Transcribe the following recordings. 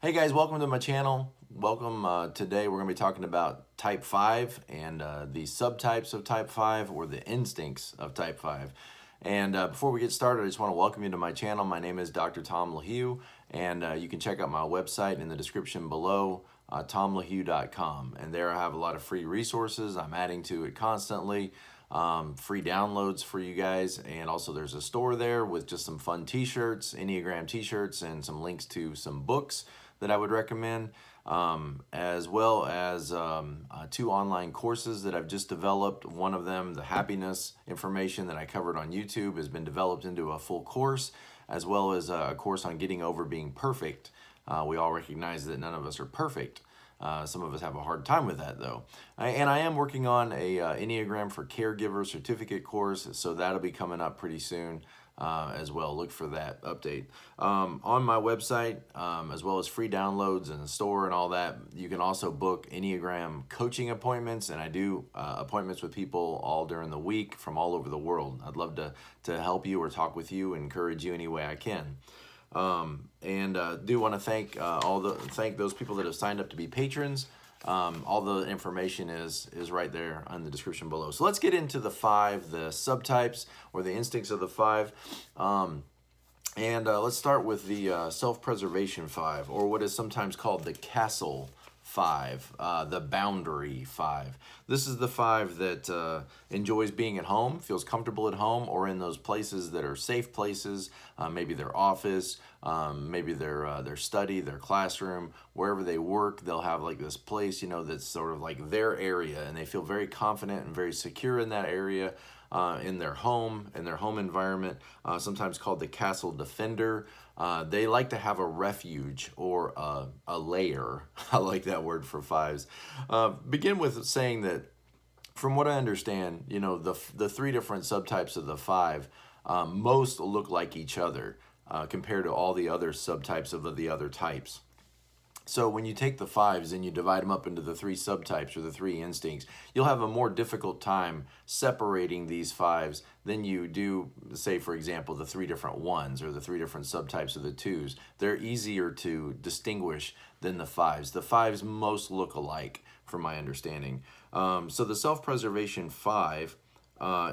Hey guys, welcome to my channel. Welcome. Today we're going to be talking about type 5 and the subtypes of type 5 or the instincts of type 5. And before we get started, I just want to welcome you to my channel. My name is Dr. Tom LaHue, and you can check out my website in the description below, tomlahue.com. And there I have a lot of free resources. I'm adding to it constantly. Free downloads for you guys, and also there's a store there with just some fun t-shirts, Enneagram t-shirts, and some links to some books that I would recommend, as well as 2 online courses that I've just developed. One of them, the happiness information that I covered on YouTube, has been developed into a full course, as well as a course on getting over being perfect. We all recognize that none of us are perfect. Some of us have a hard time with that, though. And I am working on a Enneagram for Caregiver certificate course, so that'll be coming up pretty soon as well. Look for that update. On my website, as well as free downloads and the store and all that, you can also book Enneagram coaching appointments, and I do appointments with people all during the week from all over the world. I'd love to help you or talk with you and encourage you any way I can. Do want to thank thank those people that have signed up to be patrons. All the information is right there in the description below. So let's get into the 5, the subtypes or the instincts of the 5. Let's start with the self-preservation 5, or what is sometimes called the castle 5, the boundary 5. This is the 5 that enjoys being at home, feels comfortable at home, or in those places that are safe places, maybe their office, maybe their study, their classroom, wherever they work. They'll have like this place, that's sort of like their area, and they feel very confident and very secure in that area, in their home environment, sometimes called the castle defender. They like to have a refuge or a lair. I like that word for 5s. Begin with saying that, from what I understand, the 3 different subtypes of the 5 most look like each other compared to all the other subtypes of the other types. So when you take the 5s and you divide them up into the 3 subtypes or the 3 instincts, you'll have a more difficult time separating these 5s than you do, say, for example, the 3 different 1s or the 3 different subtypes of the 2s. They're easier to distinguish than the 5s. The 5s most look alike, from my understanding. So the self-preservation 5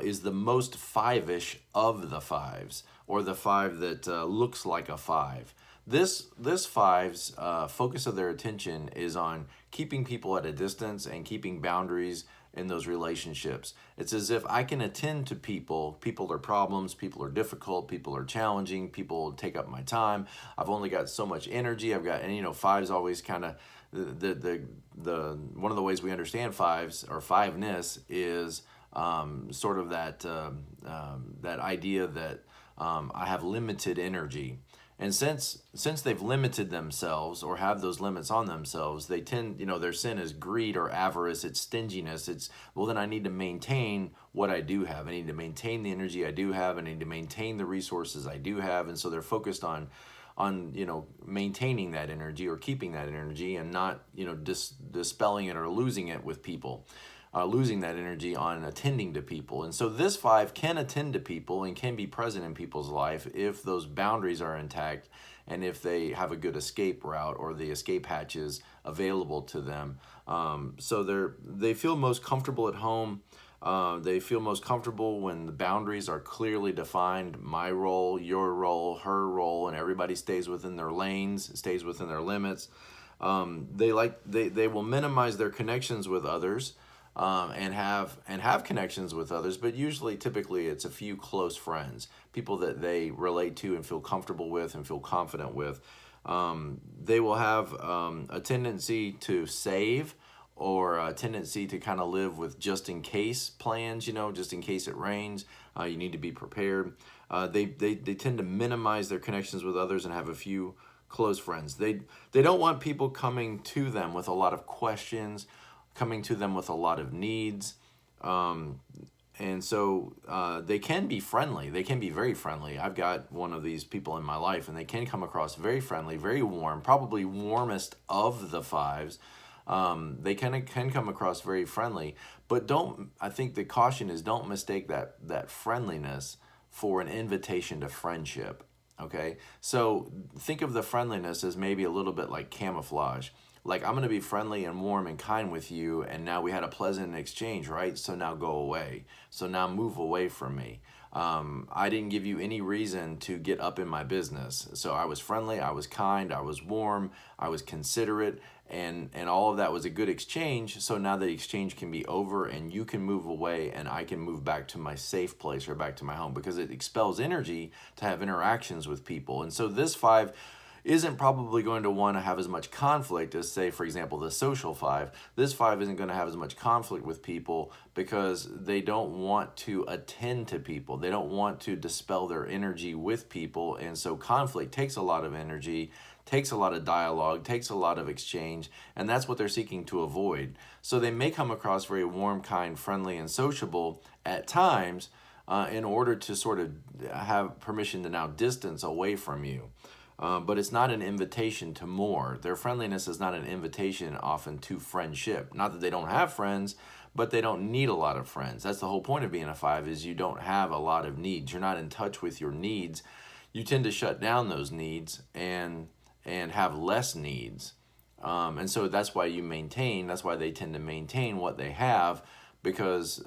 is the most 5-ish of the 5s, or the 5 that looks like a 5. This 5's focus of their attention is on keeping people at a distance and keeping boundaries in those relationships. It's as if I can attend to people. People are problems, people are difficult, people are challenging, people take up my time. I've only got so much energy. And 5's always kind of the one of the ways we understand 5's or 5-ness is sort of that idea that I have limited energy. And since they've limited themselves or have those limits on themselves, they tend, their sin is greed or avarice, it's stinginess. It's, well, then I need to maintain what I do have. I need to maintain the energy I do have. I need to maintain the resources I do have. And so they're focused on maintaining that energy or keeping that energy and not, dispelling it or losing it with people. Losing that energy on attending to people. And so this 5 can attend to people and can be present in people's life if those boundaries are intact and if they have a good escape route or the escape hatches available to them. So they feel most comfortable at home. They feel most comfortable when the boundaries are clearly defined. My role, your role, her role, and everybody stays within their lanes, stays within their limits. They will minimize their connections with others. And have connections with others, but typically it's a few close friends, people that they relate to and feel comfortable with and feel confident with. They will have a tendency to save, or a tendency to kind of live with just in case plans, just in case it rains. You need to be prepared. They tend to minimize their connections with others and have a few close friends. They don't want people coming to them with a lot of questions, coming to them with a lot of needs. And so they can be friendly. They can be very friendly. I've got one of these people in my life, and they can come across very friendly, very warm, probably warmest of the 5s. They can come across very friendly, but I think the caution is don't mistake that friendliness for an invitation to friendship. Okay, so think of the friendliness as maybe a little bit like camouflage. Like, I'm going to be friendly and warm and kind with you, and now we had a pleasant exchange, right? So now go away. So now move away from me. I didn't give you any reason to get up in my business. So I was friendly, I was kind, I was warm, I was considerate, and all of that was a good exchange. So now the exchange can be over, and you can move away, and I can move back to my safe place or back to my home, because it expels energy to have interactions with people. And so this 5 isn't probably going to want to have as much conflict as, say, for example, the social 5. This 5 isn't going to have as much conflict with people because they don't want to attend to people. They don't want to dispel their energy with people. And so conflict takes a lot of energy, takes a lot of dialogue, takes a lot of exchange, and that's what they're seeking to avoid. So they may come across very warm, kind, friendly, and sociable at times in order to sort of have permission to now distance away from you. But it's not an invitation to more. Their friendliness is not an invitation often to friendship. Not that they don't have friends, but they don't need a lot of friends. That's the whole point of being a 5, is you don't have a lot of needs. You're not in touch with your needs. You tend to shut down those needs and have less needs. And so that's why that's why they tend to maintain what they have, because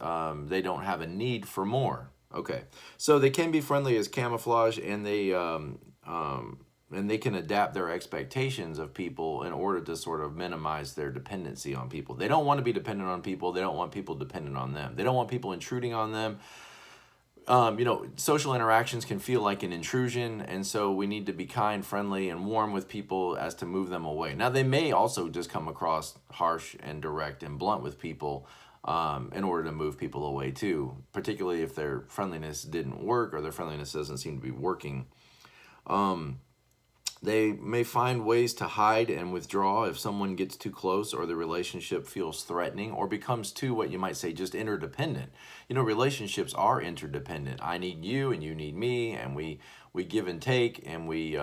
they don't have a need for more. Okay, so they can be friendly as camouflage, and they can adapt their expectations of people in order to sort of minimize their dependency on people. They don't want to be dependent on people. They don't want people dependent on them. They don't want people intruding on them. Social interactions can feel like an intrusion, and so we need to be kind, friendly, and warm with people as to move them away. Now, they may also just come across harsh and direct and blunt with people in order to move people away too, particularly if their friendliness didn't work or their friendliness doesn't seem to be working. They may find ways to hide and withdraw if someone gets too close or the relationship feels threatening or becomes too, what you might say, just interdependent. Relationships are interdependent. I need you and you need me, and we give and take, and we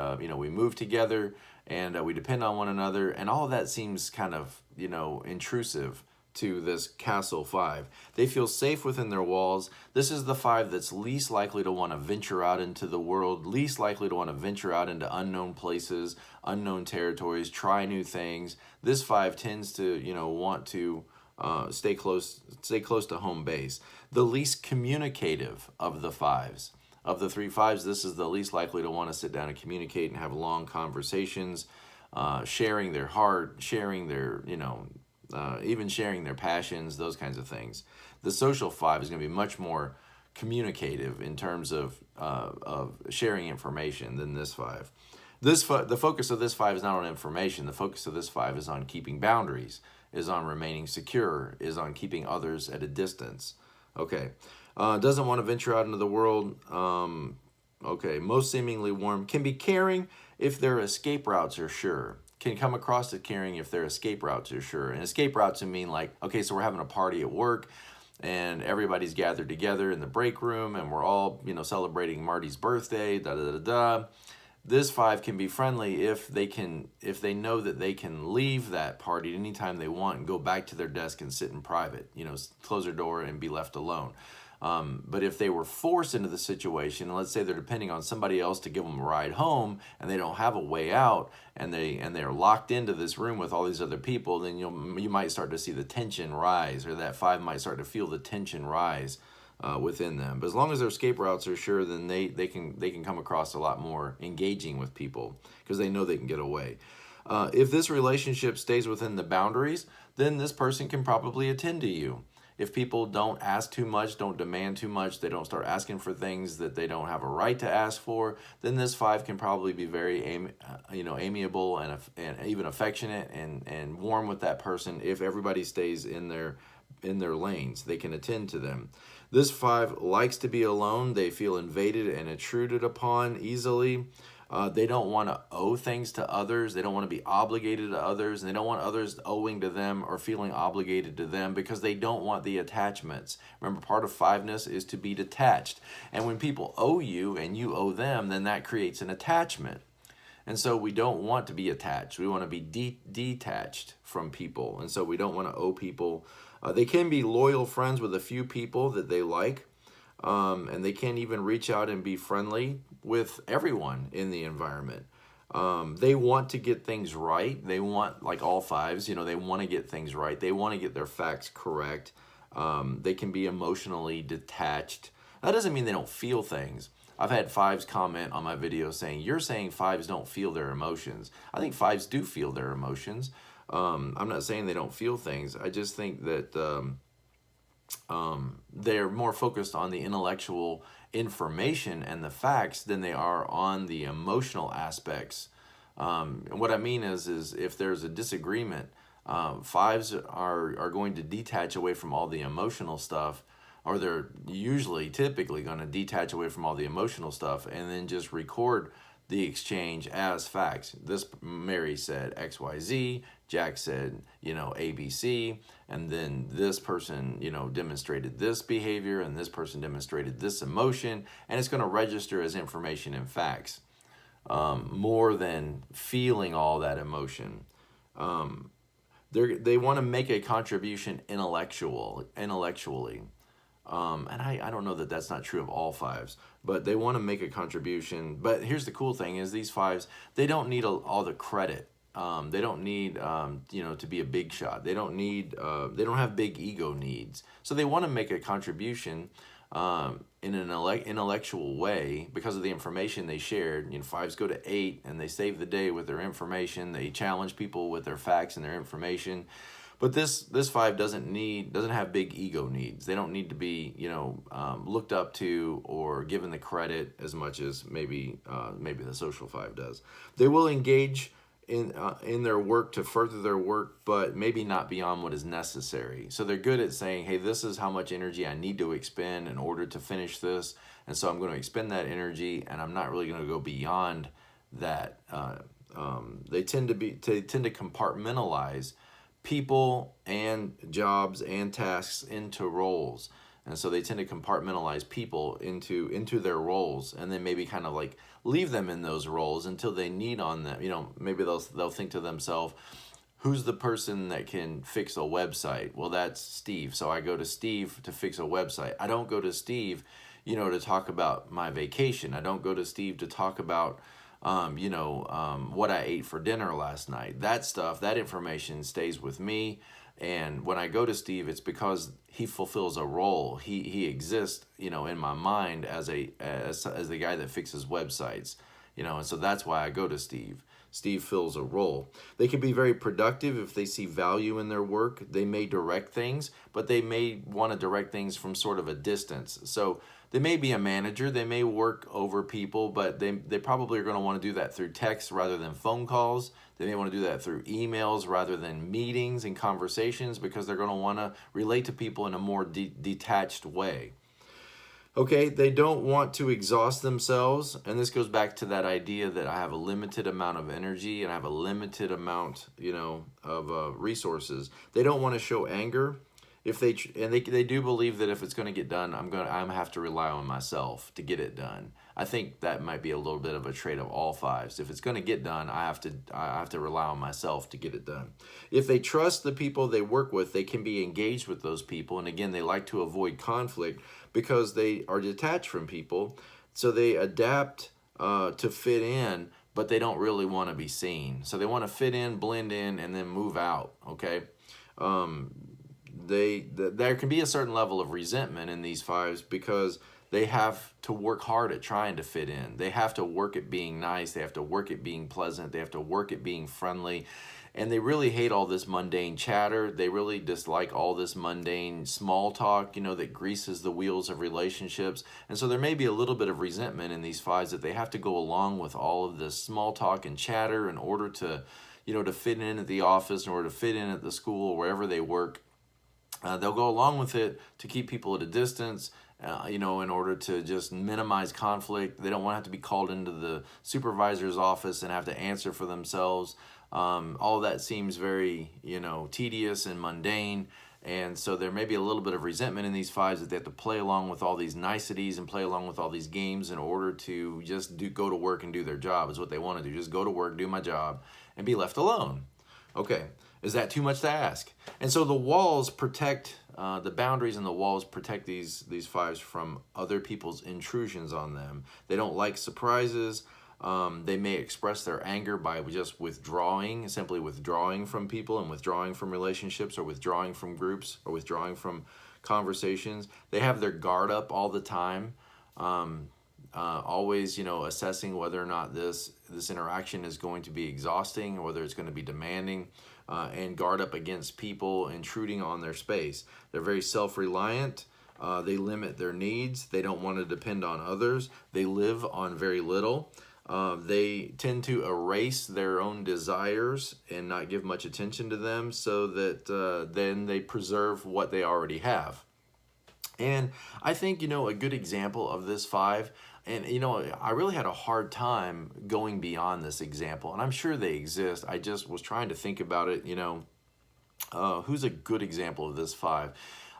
move together, and we depend on one another, and all of that seems kind of, intrusive to this Castle 5. They feel safe within their walls. This is the 5 that's least likely to want to venture out into the world, least likely to want to venture out into unknown places, unknown territories, try new things. This 5 tends to, want to stay close to home base. The least communicative of the 5s. Of the 3 5s, this is the least likely to want to sit down and communicate and have long conversations, sharing their heart, sharing their, even sharing their passions, those kinds of things. The social 5 is going to be much more communicative in terms of sharing information than this 5. The focus of this 5 is not on information. The focus of this 5 is on keeping boundaries, is on remaining secure, is on keeping others at a distance. Okay. Doesn't want to venture out into the world. Okay. Most seemingly warm. Can be caring if their escape routes are sure. Can come across as caring if their escape routes are sure. And escape routes mean like, okay, so we're having a party at work and everybody's gathered together in the break room and we're all, celebrating Marty's birthday, da-da-da-da. This 5 can be friendly if they know that they can leave that party anytime they want and go back to their desk and sit in private, close their door and be left alone. But if they were forced into the situation, let's say they're depending on somebody else to give them a ride home and they don't have a way out and they're locked into this room with all these other people, then you might start to see the tension rise, or that 5 might start to feel the tension rise within them. But as long as their escape routes are sure, then they can come across a lot more engaging with people because they know they can get away. If this relationship stays within the boundaries, then this person can probably attend to you. If people don't ask too much, don't demand too much, they don't start asking for things that they don't have a right to ask for, then this 5 can probably be very amiable and even affectionate and warm with that person. If everybody stays in their lanes, they can attend to them. This 5 likes to be alone. They feel invaded and intruded upon easily. They don't want to owe things to others. They don't want to be obligated to others. And they don't want others owing to them or feeling obligated to them because they don't want the attachments. Remember, part of 5ness is to be detached. And when people owe you and you owe them, then that creates an attachment. And so we don't want to be attached. We want to be detached from people. And so we don't want to owe people. They can be loyal friends with a few people that they like. and they can't even reach out and be friendly with everyone in the environment. They want to get things right. They want, like all fives, they want to get things right. They want to get their facts correct. They can be emotionally detached. That doesn't mean they don't feel things. I've had fives comment on my video saying, you're saying fives don't feel their emotions. I think fives do feel their emotions. I'm not saying they don't feel things. I just think that they're more focused on the intellectual information and the facts than they are on the emotional aspects. And what I mean is if there's a disagreement, fives are going to detach away from all the emotional stuff, or they're typically going to detach away from all the emotional stuff and then just record the exchange as facts. This Mary said XYZ, Jack said, ABC, and then this person, demonstrated this behavior, and this person demonstrated this emotion, and it's going to register as information and facts, more than feeling all that emotion. They want to make a contribution intellectually. And I don't know that that's not true of all fives, but they want to make a contribution. But here's the cool thing is these fives, they don't need all the credit. They don't need, to be a big shot. They don't have big ego needs. So they want to make a contribution in an intellectual way because of the information they shared. Fives go to 8 and they save the day with their information. They challenge people with their facts and their information. But this five doesn't have big ego needs. They don't need to be, looked up to or given the credit as much as maybe the social five does. They will engage in their work to further their work, but maybe not beyond what is necessary. So they're good at saying, hey, this is how much energy I need to expend in order to finish this, and so I'm going to expend that energy, and I'm not really going to go beyond that. They tend to compartmentalize people and jobs and tasks into roles. And so they tend to compartmentalize people into their roles, and then maybe kind of like leave them in those roles until they need on them. Maybe they'll think to themselves, who's the person that can fix a website? Well, that's Steve. So I go to Steve to fix a website. I don't go to Steve, to talk about my vacation. I don't go to Steve to talk about what I ate for dinner last night. That stuff, that information stays with me. And when I go to Steve, it's because he fulfills a role. He exists, in my mind as the guy that fixes websites, and so that's why I go to Steve. Steve fills a role. They can be very productive if they see value in their work. They may direct things, but they may want to direct things from sort of a distance. So they may be a manager. They may work over people, but they probably are going to want to do that through text rather than phone calls. They may want to do that through emails rather than meetings and conversations, because they're going to want to relate to people in a more detached way. Okay, they don't want to exhaust themselves, and this goes back to that idea that I have a limited amount of energy and I have a limited amount, of resources. They don't want to show anger. They do believe that if it's going to get done, I'm going to have to rely on myself to get it done. I think that might be a little bit of a trait of all fives. If it's going to get done, I have to rely on myself to get it done. If they trust the people they work with, they can be engaged with those people. And again, they like to avoid conflict because they are detached from people. So they adapt to fit in, but they don't really want to be seen. So they want to fit in, blend in, and then move out. Okay. There can be a certain level of resentment in these fives because they have to work hard at trying to fit in. They have to work at being nice. They have to work at being pleasant. They have to work at being friendly. And they really hate all this mundane chatter. They really dislike all this mundane small talk, that greases the wheels of relationships. And so there may be a little bit of resentment in these fives that they have to go along with all of this small talk and chatter in order to, to fit in at the office, in order to fit in at the school or wherever they work. They'll go along with it to keep people at a distance, in order to just minimize conflict. They don't want to have to be called into the supervisor's office and have to answer for themselves. All that seems very, tedious and mundane. And so there may be a little bit of resentment in these fives that they have to play along with all these niceties and play along with all these games in order to just go to work and do their job is what they want to do. Just go to work, do my job, and be left alone. Okay, is that too much to ask? And so the walls protect, the boundaries and the walls protect these fives from other people's intrusions on them. They don't like surprises. They may express their anger by just withdrawing, simply withdrawing from people and withdrawing from relationships or withdrawing from groups or withdrawing from conversations. They have their guard up all the time. Always, assessing whether or not this interaction is going to be exhausting or whether it's going to be demanding, and guard up against people intruding on their space. They're very self-reliant. They limit their needs. They don't want to depend on others. They live on very little. They tend to erase their own desires and not give much attention to them, so that then they preserve what they already have. And I think, a good example of this five, and, I really had a hard time going beyond this example, and I'm sure they exist. I just was trying to think about it, who's a good example of this five?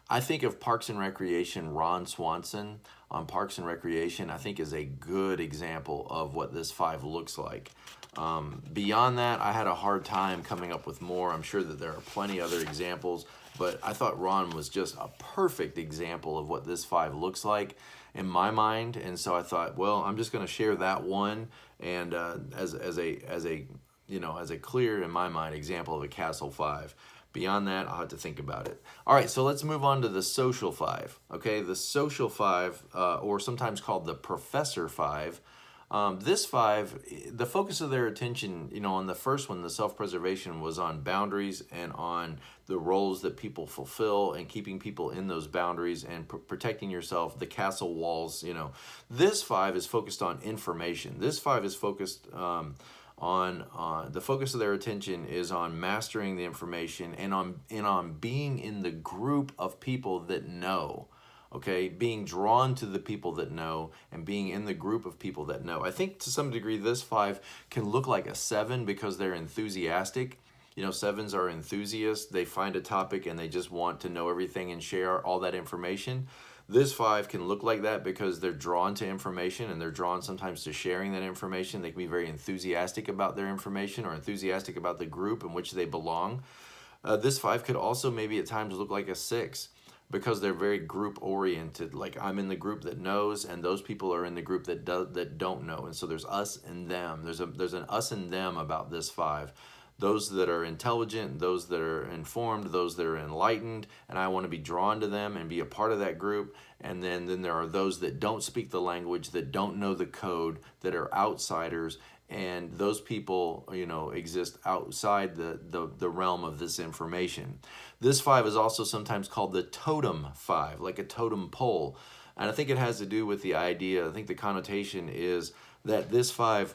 I think of Parks and Recreation, Ron Swanson on Parks and Recreation, I think is a good example of what this five looks like. Beyond that, I had a hard time coming up with more. I'm sure that there are plenty other examples, but I thought Ron was just a perfect example of what this five looks like in my mind. And so I thought, well, I'm just going to share that one, and as a clear, in my mind, example of a Castle five. Beyond that, I'll have to think about it. All right, so let's move on to the social five. Okay, the social five, or sometimes called the professor five. This five, the focus of their attention, on the first one, the self-preservation, was on boundaries and on the roles that people fulfill and keeping people in those boundaries and protecting yourself, the castle walls. This five is focused on information. This five is focused on the focus of their attention is on mastering the information and on being in the group of people that know. Okay, being drawn to the people that know and being in the group of people that know. I think to some degree this five can look like a seven because they're enthusiastic. Sevens are enthusiasts. They find a topic and they just want to know everything and share all that information. This five can look like that because they're drawn to information and they're drawn sometimes to sharing that information. They can be very enthusiastic about their information or enthusiastic about the group in which they belong. This five could also maybe at times look like a six, because they're very group oriented. Like, I'm in the group that knows, and those people are in the group that don't know. And so there's us and them. There's an us and them about this five. Those that are intelligent, those that are informed, those that are enlightened, and I want to be drawn to them and be a part of that group. And then there are those that don't speak the language, that don't know the code, that are outsiders, and those people, exist outside the realm of this information. This five is also sometimes called the totem five, like a totem pole. And I think it has to do with the idea, I think the connotation is that this five,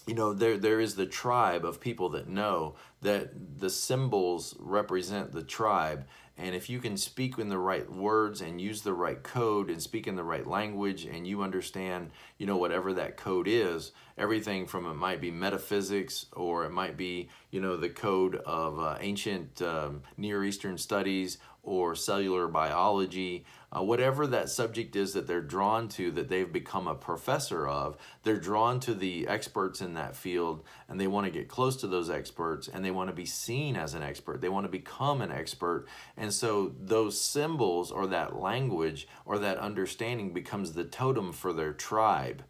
there is the tribe of people that know that the symbols represent the tribe. And if you can speak in the right words and use the right code and speak in the right language, and you understand, whatever that code is, everything from, it might be metaphysics, or it might be, the code of ancient Near Eastern studies or cellular biology, whatever that subject is that they're drawn to, that they've become a professor of, they're drawn to the experts in that field, and they want to get close to those experts, and they want to be seen as an expert. They want to become an expert. And so those symbols or that language or that understanding becomes the totem for their tribe.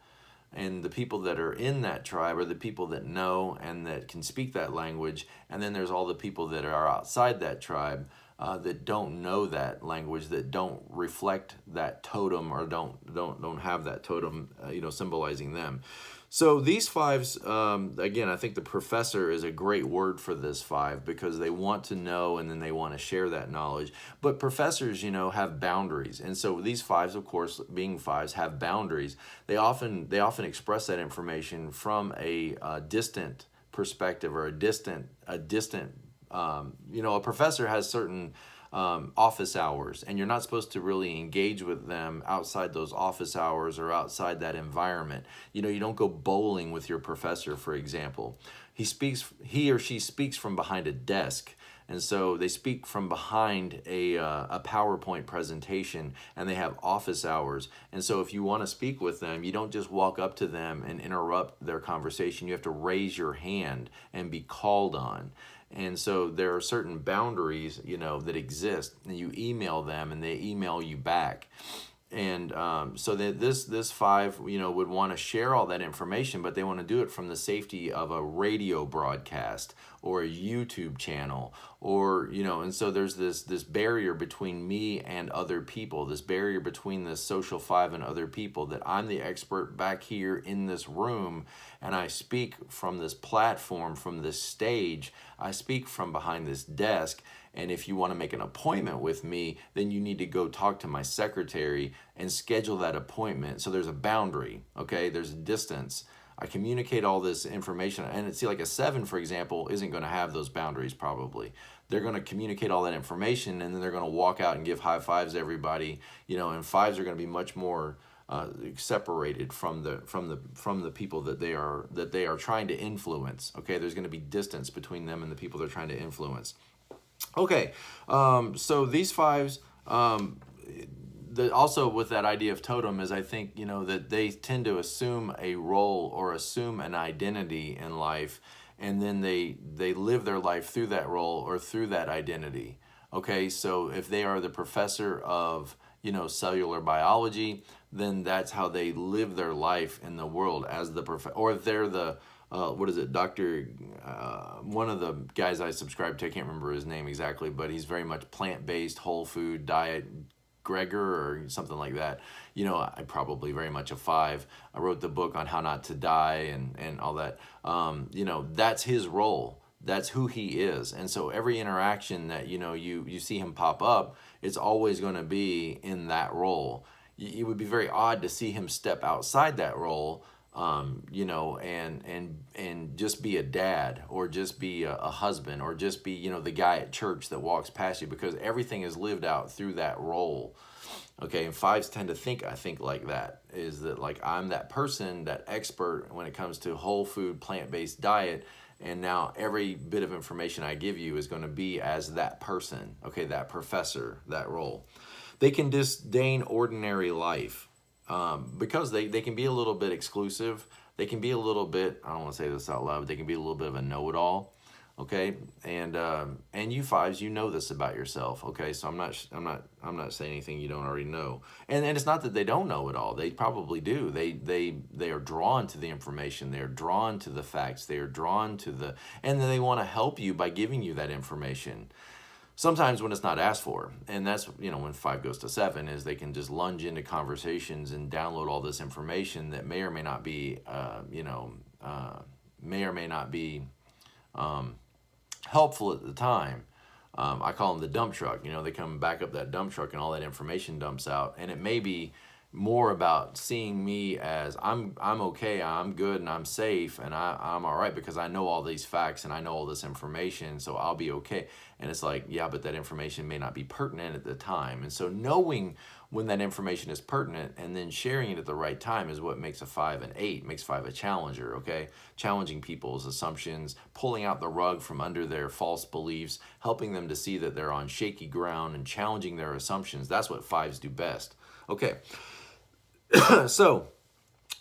And the people that are in that tribe are the people that know and that can speak that language. And then there's all the people that are outside that tribe that don't know that language, that don't reflect that totem, or don't have that totem, symbolizing them. So these fives, again, I think the professor is a great word for this five, because they want to know and then they want to share that knowledge. But professors, have boundaries. And so these fives, of course, being fives, have boundaries. They often express that information from a distant perspective, or a distant, a professor has certain office hours, and you're not supposed to really engage with them outside those office hours or outside that environment. You don't go bowling with your professor, for example. He or she speaks from behind a desk, and so they speak from behind a PowerPoint presentation, and they have office hours. And so if you want to speak with them, you don't just walk up to them and interrupt their conversation. You have to raise your hand and be called on. And so there are certain boundaries, that exist, and you email them and they email you back. And so that this 5, would want to share all that information, but they want to do it from the safety of a radio broadcast or a YouTube channel, or and so there's this barrier between me and other people, this barrier between this social 5 and other people, that I'm the expert back here in this room, and I speak from this platform, from this stage. I speak from behind this desk. And if you want to make an appointment with me, then you need to go talk to my secretary and schedule that appointment. So there's a boundary, okay? There's a distance. I communicate all this information. And see, like a 7, for example, isn't going to have those boundaries probably. They're going to communicate all that information, and then they're going to walk out and give high fives to everybody, and 5s are going to be much more separated from the people that they are trying to influence. Okay, there's going to be distance between them and the people they're trying to influence. Okay, so these 5s, also with that idea of totem is, I think, that they tend to assume a role or assume an identity in life, and then they live their life through that role or through that identity. Okay, so if they are the professor of, cellular biology, then that's how they live their life in the world as the professor. Or if they're the Doctor, one of the guys I subscribe to, I can't remember his name exactly, but he's very much plant-based, whole food diet, Gregor or something like that. I'm probably very much a 5. I wrote the book on how not to die and all that. That's his role. That's who he is. And so every interaction that, you see him pop up, it's always going to be in that role. It would be very odd to see him step outside that role, and just be a dad, or just be a husband, or just be, the guy at church that walks past you, because everything is lived out through that role. Okay, and 5s tend to think, I think, like that, is that like I'm that person, that expert when it comes to whole food, plant-based diet, and now every bit of information I give you is going to be as that person, okay, that professor, that role. They can disdain ordinary life. Because they can be a little bit exclusive. They can be a little bit, I don't want to say this out loud, but they can be a little bit of a know-it-all. Okay, and you 5s, you know this about yourself. Okay, so I'm not saying anything you don't already know. And it's not that they don't know it all. They probably do. They are drawn to the information. They are drawn to the facts. They are drawn to and then they want to help you by giving you that information. Sometimes when it's not asked for, and that's, when 5 goes to 7, is they can just lunge into conversations and download all this information that may or may not be, helpful at the time. I call them the dump truck. They come back up that dump truck and all that information dumps out, and it may be more about seeing me as I'm okay, I'm good, and I'm safe, and I'm all right because I know all these facts and I know all this information, so I'll be okay. And it's like, yeah, but that information may not be pertinent at the time. And so knowing when that information is pertinent and then sharing it at the right time is what makes a 5 an 8, makes 5 a challenger, okay? Challenging people's assumptions, pulling out the rug from under their false beliefs, helping them to see that they're on shaky ground, and challenging their assumptions. That's what 5s do best. Okay. So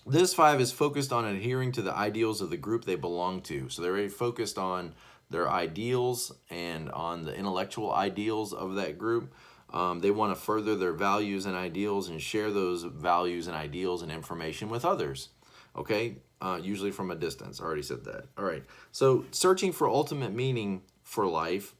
this 5 is focused on adhering to the ideals of the group they belong to. So they're very focused on their ideals and on the intellectual ideals of that group. They want to further their values and ideals and share those values and ideals and information with others. Okay, usually from a distance. I already said that. All right. So searching for ultimate meaning for life,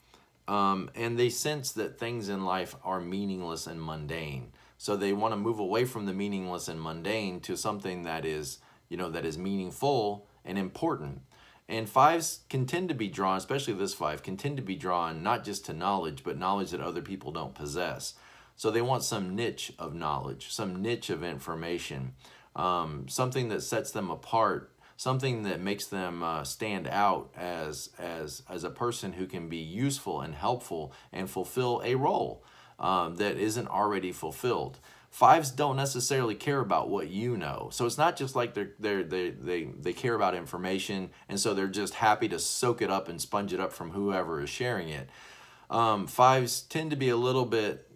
and they sense that things in life are meaningless and mundane. So they want to move away from the meaningless and mundane to something that is, that is meaningful and important. And 5s can tend to be drawn, especially this 5, can tend to be drawn not just to knowledge, but knowledge that other people don't possess. So they want some niche of knowledge, some niche of information, something that sets them apart, something that makes them stand out as a person who can be useful and helpful and fulfill a role that isn't already fulfilled. 5s don't necessarily care about what you know. So it's not just like they care about information, and so they're just happy to soak it up and sponge it up from whoever is sharing it. 5s tend to be a little bit,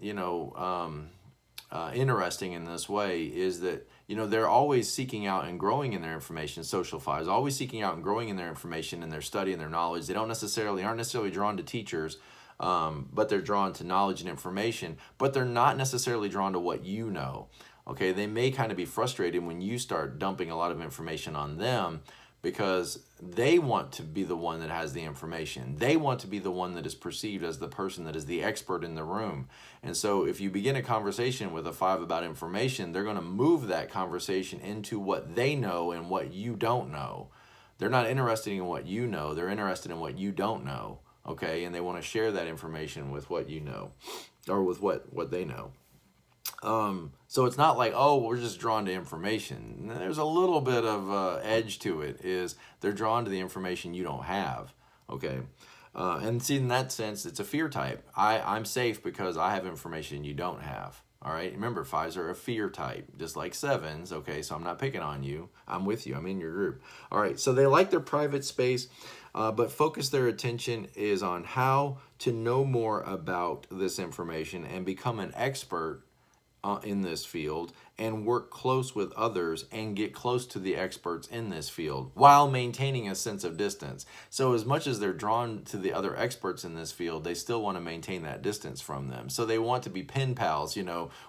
interesting in this way, is that, they're always seeking out and growing in their information. Social fives always seeking out and growing in their information and their study and their knowledge. They aren't necessarily drawn to teachers, but they're drawn to knowledge and information, but they're not necessarily drawn to what you know. Okay, they may kind of be frustrated when you start dumping a lot of information on them, because they want to be the one that has the information. They want to be the one that is perceived as the person that is the expert in the room. And so if you begin a conversation with a 5 about information, they're going to move that conversation into what they know and what you don't know. They're not interested in what you know. They're interested in what you don't know. Okay, and they want to share that information with what you know, or with what they know. So it's not like, oh, we're just drawn to information. There's a little bit of edge to it. Is they're drawn to the information you don't have. Okay, and see, in that sense, it's a fear type. I'm safe because I have information you don't have. All right, remember, 5s are a fear type, just like 7s. Okay, so I'm not picking on you. I'm with you. I'm in your group. All right, so they like their private space, but focus their attention is on how to know more about this information and become an expert in this field, and work close with others and get close to the experts in this field while maintaining a sense of distance. So as much as they're drawn to the other experts in this field, they still want to maintain that distance from them. So they want to be pen pals,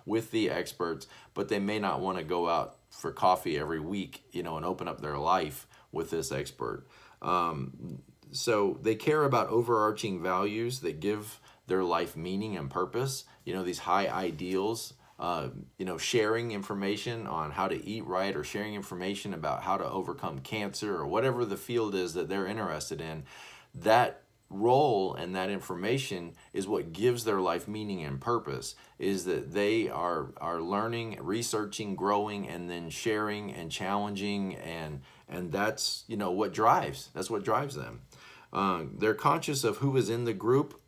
with the experts, but they may not want to go out for coffee every week, and open up their life with this expert. So they care about overarching values that give their life meaning and purpose, these high ideals. Sharing information on how to eat right, or sharing information about how to overcome cancer, or whatever the field is that they're interested in. That role and that information is what gives their life meaning and purpose, is that they are learning, researching, growing, and then sharing and challenging, and that's what drives them. They're conscious of who is in the group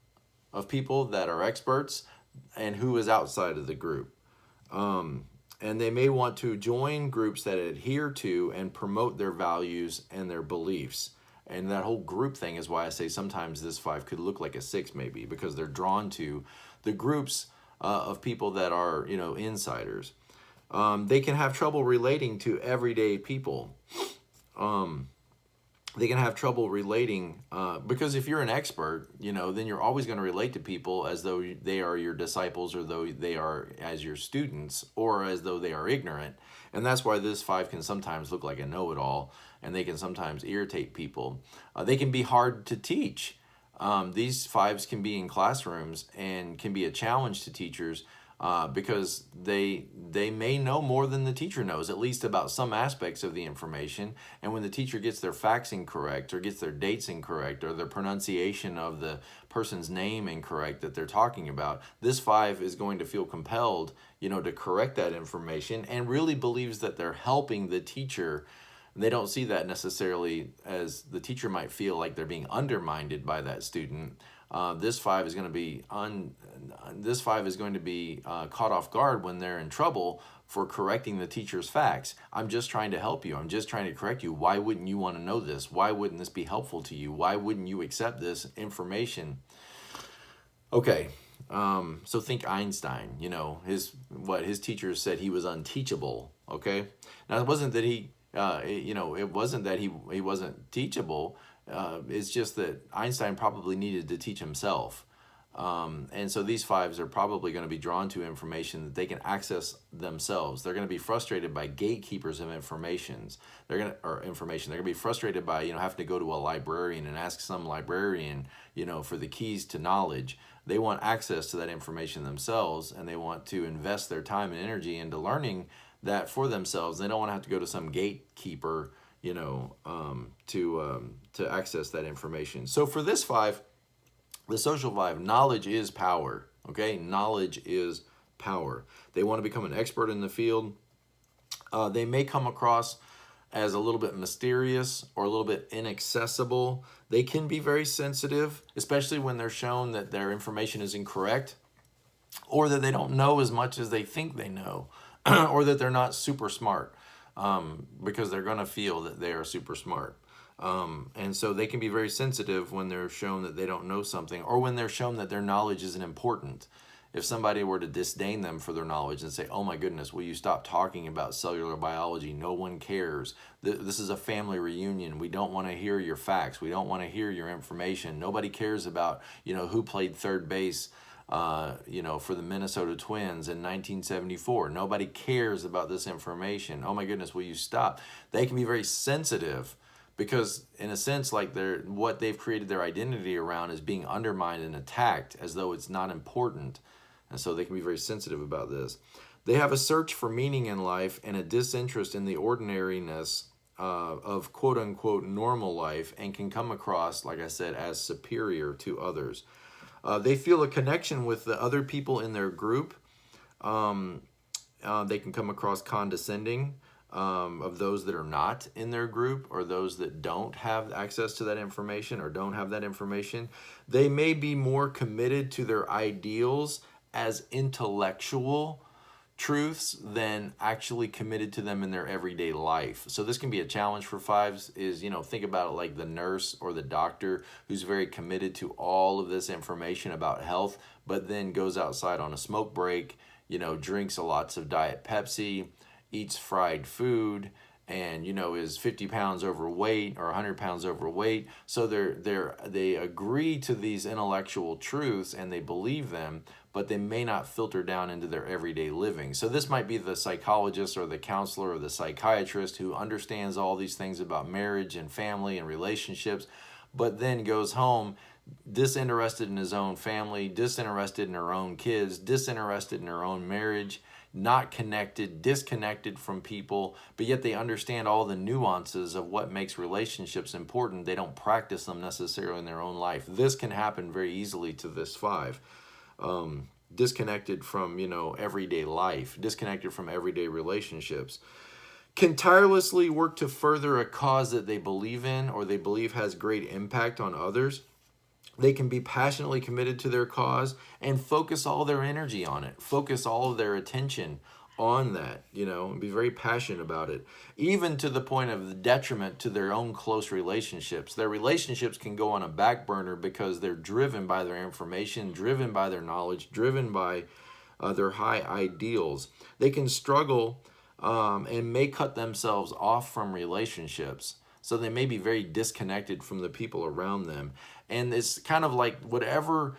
of people that are experts and who is outside of the group. And they may want to join groups that adhere to and promote their values and their beliefs. And that whole group thing is why I say sometimes this 5 could look like a 6 maybe, because they're drawn to the groups of people that are, insiders. They can have trouble relating to everyday people. They can have trouble relating because if you're an expert, then you're always going to relate to people as though they are your disciples, or though they are as your students, or as though they are ignorant. And that's why this 5 can sometimes look like a know-it-all, and they can sometimes irritate people. They can be hard to teach. These 5s can be in classrooms and can be a challenge to teachers, because they may know more than the teacher knows, at least about some aspects of the information. And when the teacher gets their facts incorrect, or gets their dates incorrect, or their pronunciation of the person's name incorrect that they're talking about, this 5 is going to feel compelled, to correct that information, and really believes that they're helping the teacher. They don't see that necessarily as the teacher might feel like they're being undermined by that student. This 5 is going to be caught off guard when they're in trouble for correcting the teacher's facts. I'm just trying to help you. I'm just trying to correct you. Why wouldn't you want to know this? Why wouldn't this be helpful to you? Why wouldn't you accept this information? Okay, so think Einstein. His teachers said he was unteachable. Okay, now it wasn't that he wasn't teachable. It's just that Einstein probably needed to teach himself. And so these 5s are probably going to be drawn to information that they can access themselves. They're going to be frustrated by gatekeepers of information. They're going to be frustrated by, having to go to a librarian and ask some librarian, for the keys to knowledge. They want access to that information themselves, and they want to invest their time and energy into learning that for themselves. They don't want to have to go to some gatekeeper, to access that information. So for this 5, the social 5, knowledge is power. Okay, knowledge is power. They want to become an expert in the field. They may come across as a little bit mysterious or a little bit inaccessible. They can be very sensitive, especially when they're shown that their information is incorrect, or that they don't know as much as they think they know, or that they're not super smart, because they're going to feel that they are super smart. And so they can be very sensitive when they're shown that they don't know something, or when they're shown that their knowledge isn't important. If somebody were to disdain them for their knowledge and say, oh my goodness, will you stop talking about cellular biology? No one cares. This is a family reunion. We don't want to hear your facts. We don't want to hear your information. Nobody cares about, who played third base, for the Minnesota Twins in 1974. Nobody cares about this information. Oh my goodness, will you stop? They can be very sensitive because in a sense, like what they've created their identity around is being undermined and attacked as though it's not important. And so they can be very sensitive about this. They have a search for meaning in life and a disinterest in the ordinariness of quote unquote normal life, and can come across, like I said, as superior to others. They feel a connection with the other people in their group. They can come across condescending of those that are not in their group, or those that don't have access to that information or don't have that information. They may be more committed to their ideals as intellectual truths than actually committed to them in their everyday life. So this can be a challenge for fives is, think about it like the nurse or the doctor who's very committed to all of this information about health, but then goes outside on a smoke break, drinks lots of Diet Pepsi, eats fried food, and is 50 pounds overweight or 100 pounds overweight. So they agree to these intellectual truths and they believe them, but they may not filter down into their everyday living. So this might be the psychologist or the counselor or the psychiatrist who understands all these things about marriage and family and relationships, but then goes home disinterested in his own family, disinterested in her own kids, disinterested in her own marriage, not connected, disconnected from people, but yet they understand all the nuances of what makes relationships important. They don't practice them necessarily in their own life. This can happen very easily to this five. Disconnected from, everyday life, disconnected from everyday relationships. Can tirelessly work to further a cause that they believe in or they believe has great impact on others. They can be passionately committed to their cause and focus all their energy on it, focus all of their attention on that, and be very passionate about it, even to the point of the detriment to their own close relationships. Their relationships can go on a back burner because they're driven by their information, driven by their knowledge, driven by their high ideals. They can struggle and may cut themselves off from relationships. So they may be very disconnected from the people around them. And it's kind of like whatever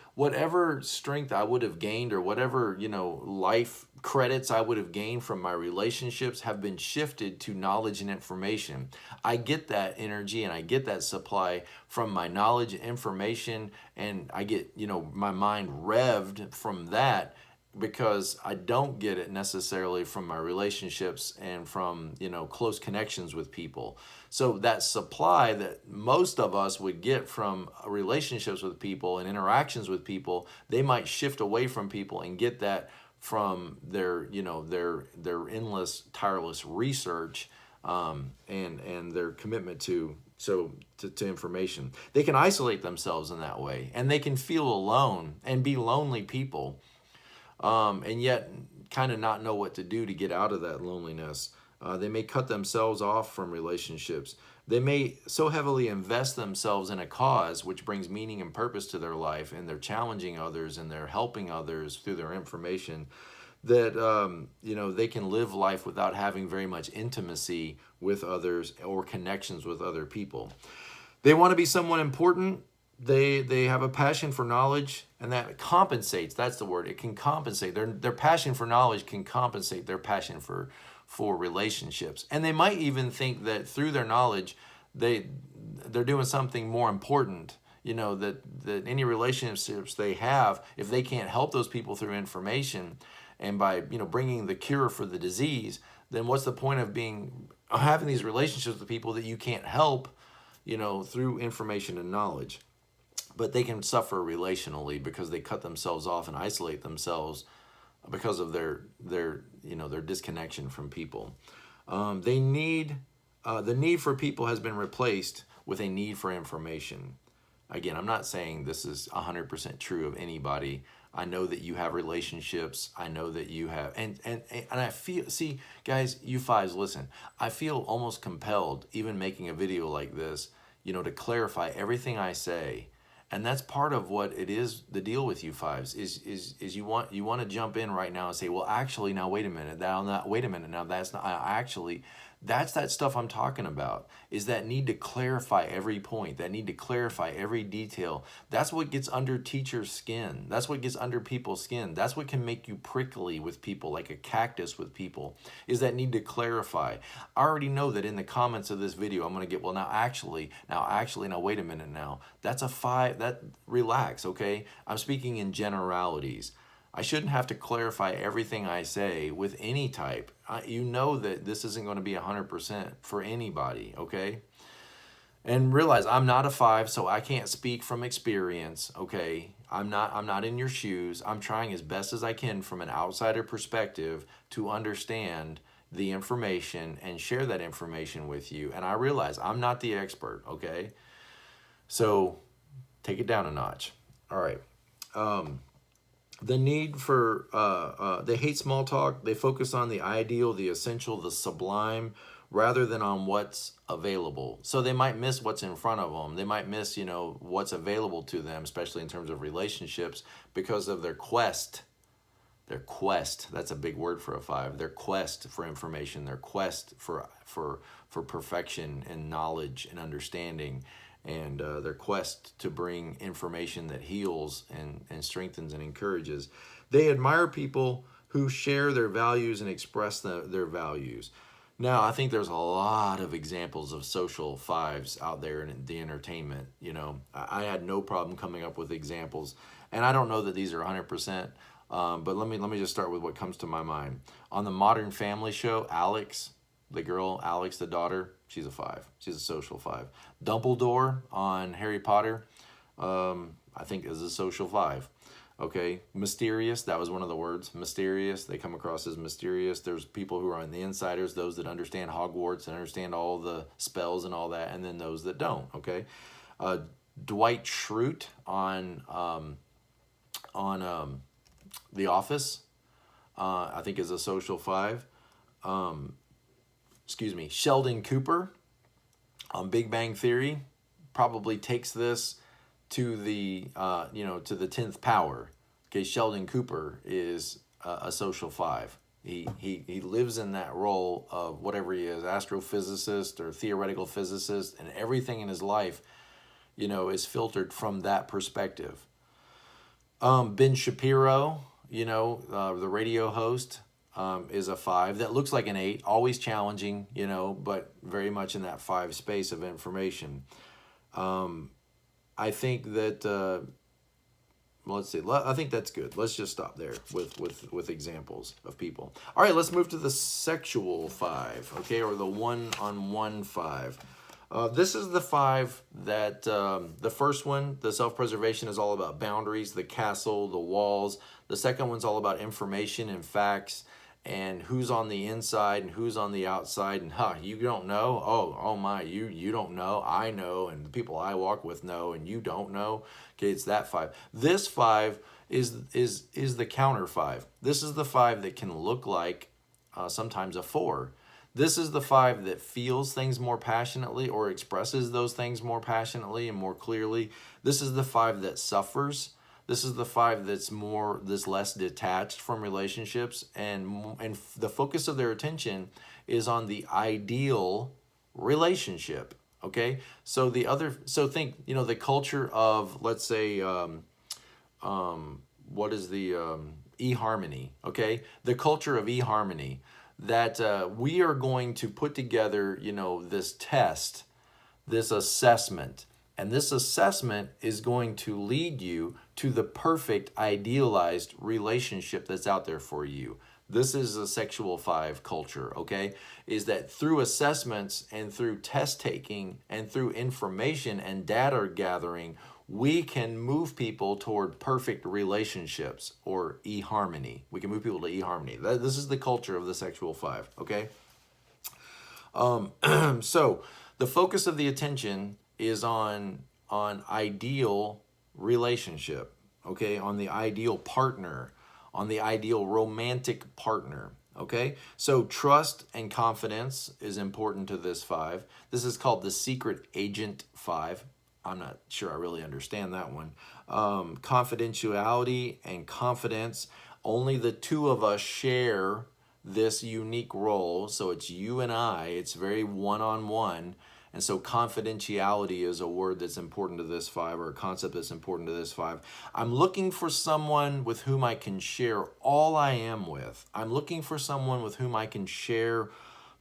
strength I would have gained or whatever, life credits I would have gained from my relationships have been shifted to knowledge and information. I get that energy and I get that supply from my knowledge and information, and I get, my mind revved from that, because I don't get it necessarily from my relationships and from, close connections with people. So that supply that most of us would get from relationships with people and interactions with people, they might shift away from people and get that from their, their endless, tireless research and their commitment to information. They can isolate themselves in that way, and they can feel alone and be lonely people. And yet kind of not know what to do to get out of that loneliness. They may cut themselves off from relationships. They may so heavily invest themselves in a cause which brings meaning and purpose to their life, and they're challenging others and they're helping others through their information, that they can live life without having very much intimacy with others or connections with other people. They want to be someone important. They have a passion for knowledge, and that compensates. That's the word. It can compensate. Their passion for knowledge can compensate their passion for relationships. And they might even think that through their knowledge, they're doing something more important. That any relationships they have, if they can't help those people through information, and by bringing the cure for the disease, then what's the point of having these relationships with people that you can't help, through information and knowledge? But they can suffer relationally because they cut themselves off and isolate themselves because of their disconnection from people. The need for people has been replaced with a need for information. Again, I'm not saying this is 100% true of anybody. I know that you have relationships. I know that you have, and I feel, see, guys, you fives, listen, I feel almost compelled, even making a video like this, to clarify everything I say And that's part of what it is, the deal with you fives, is you want to jump in right now and say, well, actually, now wait a minute, now that's not, actually, that's that stuff I'm talking about, is that need to clarify every point, that need to clarify every detail. That's what gets under teachers' skin. That's what gets under people's skin. That's what can make you prickly with people, like a cactus with people, is that need to clarify. I already know that in the comments of this video, I'm going to get, well, now actually, now wait a minute now. That's a 5, that, relax, okay? I'm speaking in generalities. I shouldn't have to clarify everything I say with any type. You know that this isn't going to be 100% for anybody, okay? And realize I'm not a 5, so I can't speak from experience, okay? I'm not in your shoes. I'm trying as best as I can from an outsider perspective to understand the information and share that information with you. And I realize I'm not the expert, okay? So take it down a notch. All right. The need for, they hate small talk. They focus on the ideal, the essential, the sublime, rather than on what's available. So they might miss what's in front of them. They might miss, you know, what's available to them, especially in terms of relationships, because of their quest. Their quest, that's a big word for a 5. Their quest for information, their quest for perfection and knowledge and understanding, and their quest to bring information that heals and strengthens and encourages. They admire people who share their values and express their values. Now, I think there's a lot of examples of social 5s out there in the entertainment. You know, I had no problem coming up with examples, and I don't know that these are 100%, but let me just start with what comes to my mind. On the Modern Family show, Alex, the girl, Alex, the daughter, she's a 5. She's a social 5. Dumbledore on Harry Potter, I think is a social 5. Okay, mysterious, that was one of the words, mysterious. They come across as mysterious. There's people who are on the insiders, those that understand Hogwarts and understand all the spells and all that, and then those that don't, okay? Dwight Schrute on The Office, I think is a social 5. Sheldon Cooper on Big Bang Theory probably takes this to the to the 10th power. Okay, Sheldon Cooper is a social 5. He lives in that role of whatever he is, astrophysicist or theoretical physicist, and everything in his life, you know, is filtered from that perspective. Ben Shapiro, you know, the radio host, is a 5 that looks like an 8, always challenging, you know, but very much in that 5 space of information. I think that, let's see, I think that's good. Let's just stop there with examples of people. All right, let's move to the sexual 5, okay, or the one-on-one 5. This is the 5 that, the first one, the self-preservation, is all about boundaries, the castle, the walls. The second one's all about information and facts, and who's on the inside and who's on the outside, and you don't know? Oh my, you don't know, I know, and the people I walk with know, and you don't know. Okay, it's that 5. This 5 is the counter 5. This is the 5 that can look like sometimes a 4. This is the 5 that feels things more passionately or expresses those things more passionately and more clearly. This is the 5 that suffers. This is the 5 that's less detached from relationships, and the focus of their attention is on the ideal relationship. Okay, so think, you know, the culture of, let's say, what is the eHarmony? Okay, the culture of eHarmony, that we are going to put together, you know, this test, this assessment. And this assessment is going to lead you to the perfect idealized relationship that's out there for you. This is a sexual 5 culture, okay? Is that through assessments and through test taking and through information and data gathering, we can move people toward perfect relationships, or eHarmony. We can move people to eHarmony. This is the culture of the sexual 5, okay? So the focus of the attention is on ideal relationship, okay? On the ideal partner, on the ideal romantic partner, okay? So trust and confidence is important to this 5. This is called the secret agent 5. I'm not sure I really understand that one. Confidentiality and confidence. Only the two of us share this unique role. So it's you and I. It's very one-on-one. And so confidentiality is a word that's important to this 5, or a concept that's important to this 5. I'm looking for someone with whom I can share all I am with. I'm looking for someone with whom I can share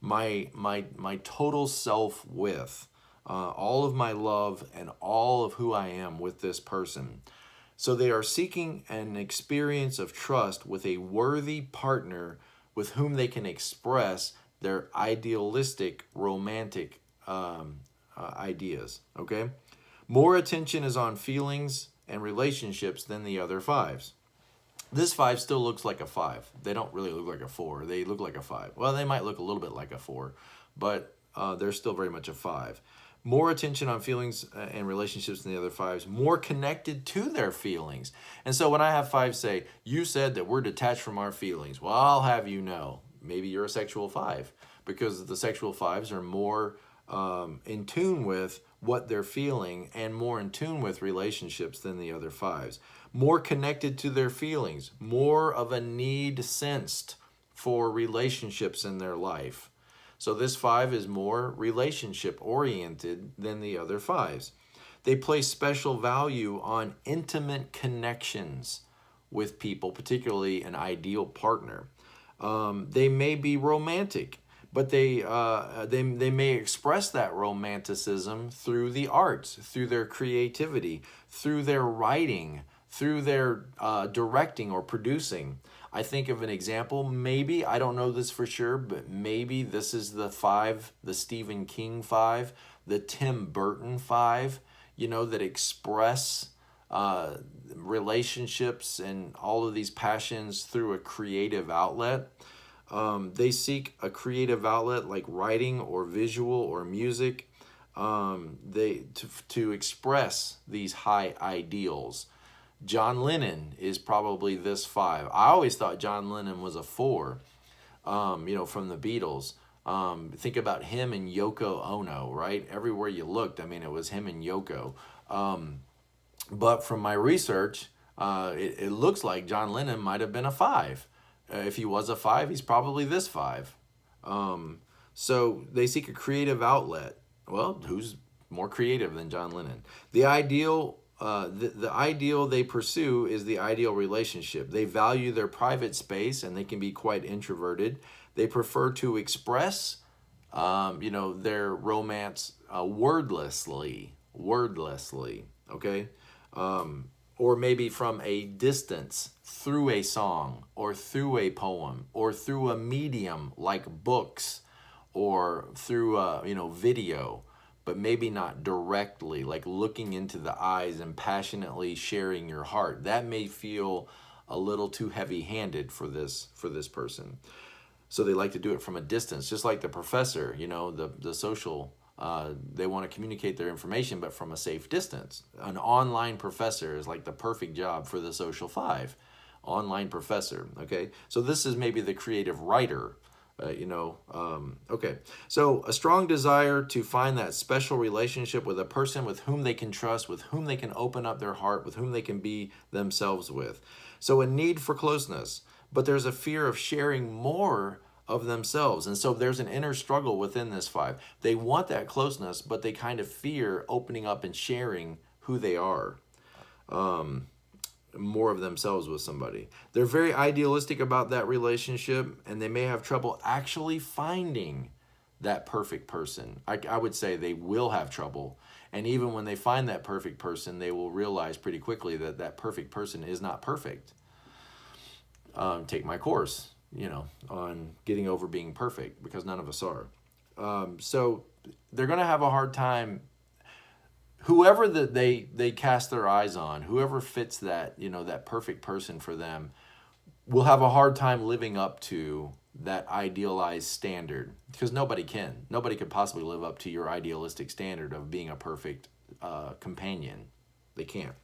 my total self with. All of my love and all of who I am with this person. So they are seeking an experience of trust with a worthy partner with whom they can express their idealistic, romantic ideas, okay? More attention is on feelings and relationships than the other 5s. This 5 still looks like a 5. They don't really look like a 4. They look like a 5. Well, they might look a little bit like a 4, but they're still very much a 5. More attention on feelings and relationships than the other 5s. More connected to their feelings. And so when I have 5s say, you said that we're detached from our feelings. Well, I'll have you know, maybe you're a sexual 5, because the sexual 5s are more in tune with what they're feeling and more in tune with relationships than the other 5s. More connected to their feelings, more of a need sensed for relationships in their life. So this 5 is more relationship oriented than the other 5s. They place special value on intimate connections with people, particularly an ideal partner. They may be romantic, but they may express that romanticism through the arts, through their creativity, through their writing, through their directing or producing. I think of an example, maybe, I don't know this for sure, but maybe this is the 5, the Stephen King 5, the Tim Burton 5, that express relationships and all of these passions through a creative outlet. They seek a creative outlet like writing or visual or music to express these high ideals. John Lennon is probably this 5. I always thought John Lennon was a 4, from the Beatles. Think about him and Yoko Ono, right? Everywhere you looked, it was him and Yoko. But from my research, it looks like John Lennon might have been a 5. If he was a 5, he's probably this 5. So they seek a creative outlet. Well, who's more creative than John Lennon? The ideal they pursue is the ideal relationship. They value their private space, and they can be quite introverted. They prefer to express, their romance wordlessly, okay? Or maybe from a distance, through a song, or through a poem, or through a medium like books, or through video, but maybe not directly, like looking into the eyes and passionately sharing your heart. That may feel a little too heavy-handed for this person. So they like to do it from a distance, just like the professor, the social. They want to communicate their information, but from a safe distance. An online professor is like the perfect job for the social 5. Online professor, okay? So this is maybe the creative writer, okay. So a strong desire to find that special relationship with a person with whom they can trust, with whom they can open up their heart, with whom they can be themselves with. So a need for closeness, but there's a fear of sharing more of themselves. And so there's an inner struggle within this 5. They want that closeness, but they kind of fear opening up and sharing who they are, more of themselves with somebody. They're very idealistic about that relationship, and they may have trouble actually finding that perfect person. I would say they will have trouble. And even when they find that perfect person, they will realize pretty quickly that that perfect person is not perfect. Take my course, on getting over being perfect, because none of us are. So they're going to have a hard time. Whoever that they cast their eyes on, whoever fits that, that perfect person for them, will have a hard time living up to that idealized standard, because nobody could possibly live up to your idealistic standard of being a perfect companion. They can't.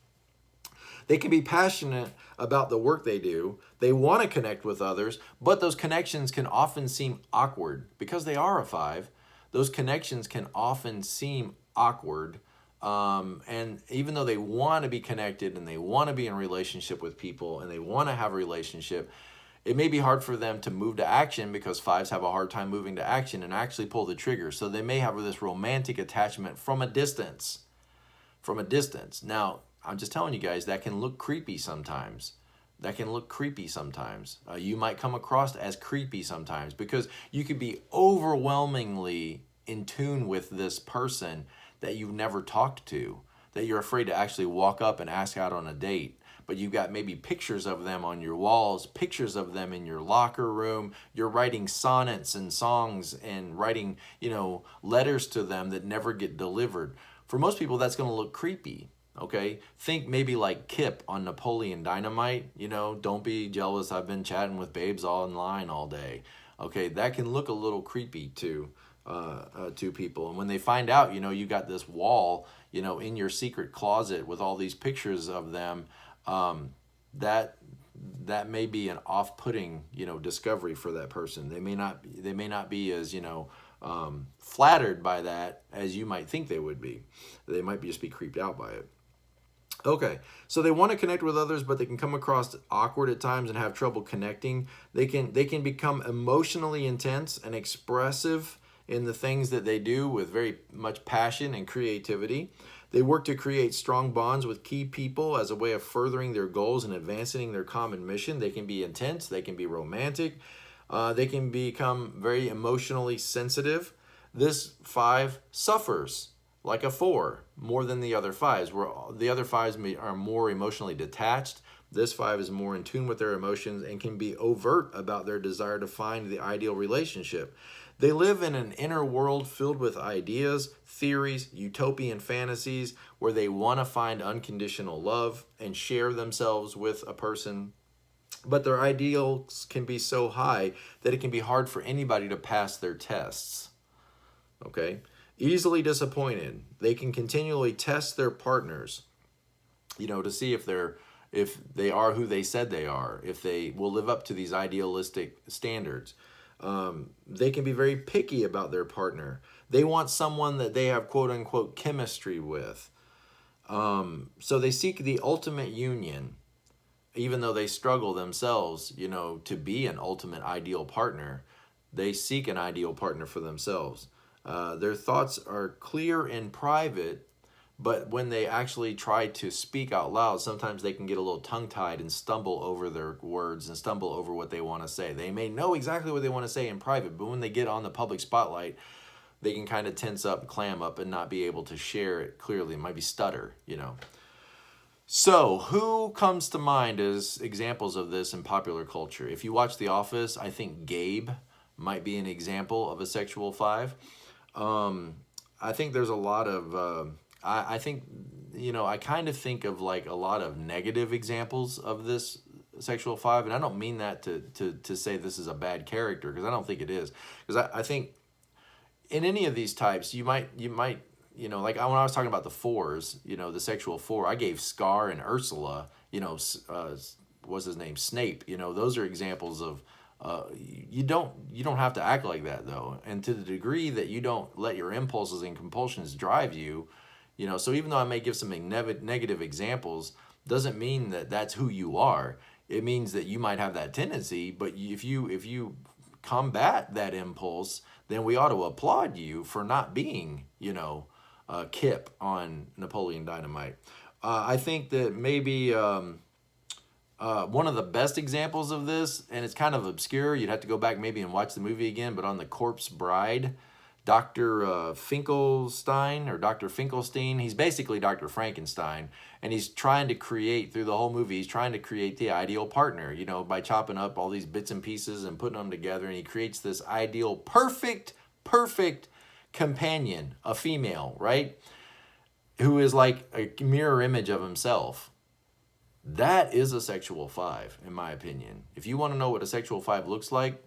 They can be passionate about the work they do. They want to connect with others, but those connections can often seem awkward because they are a 5. Those connections can often seem awkward And even though they want to be connected and they want to be in relationship with people and they want to have a relationship, it may be hard for them to move to action because fives have a hard time moving to action and actually pull the trigger. So they may have this romantic attachment from a distance. From a distance. Now, I'm just telling you guys, that can look creepy sometimes. That can look creepy sometimes. You might come across as creepy sometimes because you could be overwhelmingly in tune with this person that you've never talked to, that you're afraid to actually walk up and ask out on a date. But you've got maybe pictures of them on your walls, pictures of them in your locker room. You're writing sonnets and songs and writing, letters to them that never get delivered. For most people, that's going to look creepy. Okay, think maybe like Kip on Napoleon Dynamite. Don't be jealous. I've been chatting with babes online all day. Okay, that can look a little creepy to people. And when they find out, you got this wall, in your secret closet with all these pictures of them, that may be an off-putting, discovery for that person. They may not be as, flattered by that as you might think they would be. They might just be creeped out by it. Okay, so they want to connect with others, but they can come across awkward at times and have trouble connecting. They can become emotionally intense and expressive in the things that they do with very much passion and creativity. They work to create strong bonds with key people as a way of furthering their goals and advancing their common mission. They can be intense, they can be romantic, they can become very emotionally sensitive. This 5 suffers like a 4 more than the other 5s, where the other 5s are more emotionally detached. This 5 is more in tune with their emotions and can be overt about their desire to find the ideal relationship. They live in an inner world filled with ideas, theories, utopian fantasies, where they want to find unconditional love and share themselves with a person. But their ideals can be so high that it can be hard for anybody to pass their tests. Okay? Easily disappointed. They can continually test their partners, to see if they are who they said they are, if they will live up to these idealistic standards. They can be very picky about their partner. They want someone that they have quote unquote chemistry with. So they seek the ultimate union, even though they struggle themselves, to be an ultimate ideal partner. They seek an ideal partner for themselves. Their thoughts are clear in private, but when they actually try to speak out loud, sometimes they can get a little tongue-tied and stumble over their words and stumble over what they want to say. They may know exactly what they want to say in private, but when they get on the public spotlight, they can kind of tense up, clam up, and not be able to share it clearly. It might be stutter, So, who comes to mind as examples of this in popular culture? If you watch The Office, I think Gabe might be an example of a sexual 5. I think there's a lot of, I think, I kind of think of like a lot of negative examples of this sexual 5, and I don't mean that to say this is a bad character, because I don't think it is. Because I think in any of these types, you might, like when I was talking about the 4s, the sexual 4, I gave Scar and Ursula, what's his name, Snape, those are examples of, you don't have to act like that though, and to the degree that you don't let your impulses and compulsions drive you, so even though I may give some negative examples, doesn't mean that that's who you are. It means that you might have that tendency, but if you combat that impulse, then we ought to applaud you for not being, Kip on Napoleon Dynamite. I think that maybe one of the best examples of this, and it's kind of obscure, you'd have to go back maybe and watch the movie again, but on The Corpse Bride, Dr. Finkelstein, or Dr. Finkelstein, he's basically Dr. Frankenstein, and he's trying to create, through the whole movie, he's trying to create the ideal partner, by chopping up all these bits and pieces and putting them together, and he creates this ideal, perfect companion, a female, right? Who is like a mirror image of himself. That is a sexual 5, in my opinion. If you want to know what a sexual 5 looks like,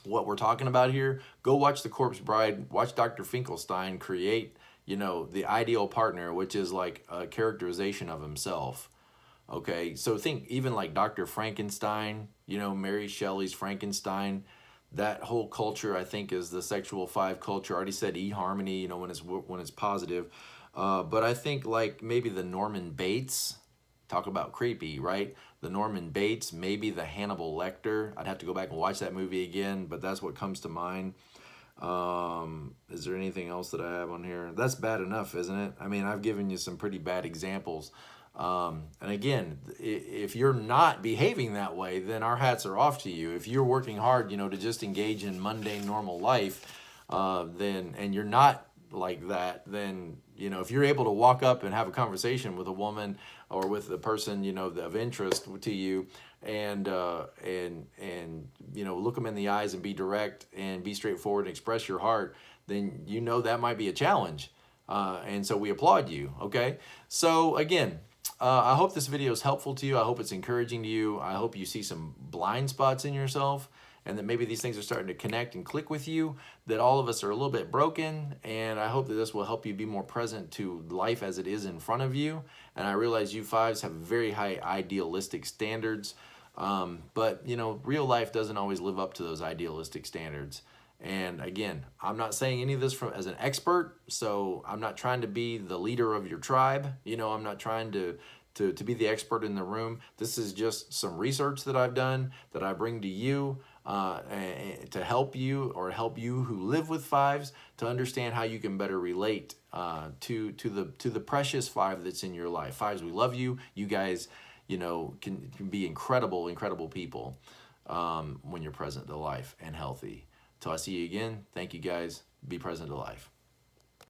what we're talking about here, go watch The Corpse Bride, watch Dr. Finkelstein create, the ideal partner, which is like a characterization of himself. Okay, so think even like Dr. Frankenstein, Mary Shelley's Frankenstein, that whole culture I think is the sexual 5 culture. I already said eHarmony, when it's positive. But I think like maybe the Norman Bates, talk about creepy, right? The Norman Bates, maybe the Hannibal Lecter. I'd have to go back and watch that movie again, but that's what comes to mind. Is there anything else that I have on here? That's bad enough, isn't it? I mean, I've given you some pretty bad examples. And again, if you're not behaving that way, then our hats are off to you. If you're working hard, to just engage in mundane, normal life, and you're not like that, then, if you're able to walk up and have a conversation with a woman or with a person, of interest to you, and look them in the eyes and be direct and be straightforward and express your heart, then that might be a challenge. And so we applaud you, okay? So again, I hope this video is helpful to you. I hope it's encouraging to you. I hope you see some blind spots in yourself, and that maybe these things are starting to connect and click with you, that all of us are a little bit broken, and I hope that this will help you be more present to life as it is in front of you. And I realize you fives have very high idealistic standards, but real life doesn't always live up to those idealistic standards. And again, I'm not saying any of this as an expert, so I'm not trying to be the leader of your tribe. I'm not trying to be the expert in the room. This is just some research that I've done that I bring to you to help you, or help you who live with fives, to understand how you can better relate to the precious five that's in your life. Fives, we love you. You guys, can be incredible people when you're present to life and healthy. Till I see you again, thank you guys. Be present to life.